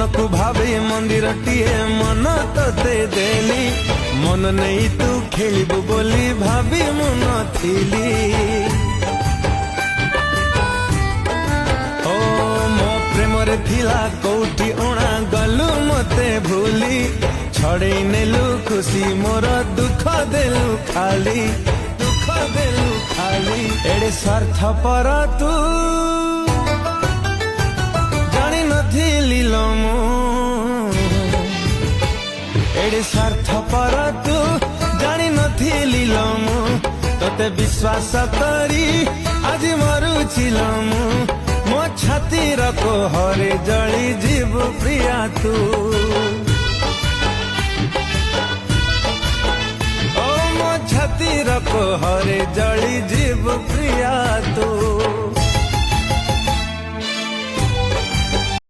मन को भावे मंदिर टीए मन तते देली मन नहीं तू खेलिबु बोली भाभी मु नथिली ओ मो प्रेम रे थिला कोठी ओणा गलु मते भूली छड़े नेलु खुशी मोर दुख देलु खाली एड़े स्वार्थ पर तू जानी नथिली लो मु एड़े स्वार्थ पर तू जानी नथिली लो मु तोते विश्वास करी आज मरुछि लो मु मो छातीर कोहरे जली जीव प्रिया तू ओ मो छातीर कोहरे जली जीव प्रिया तू।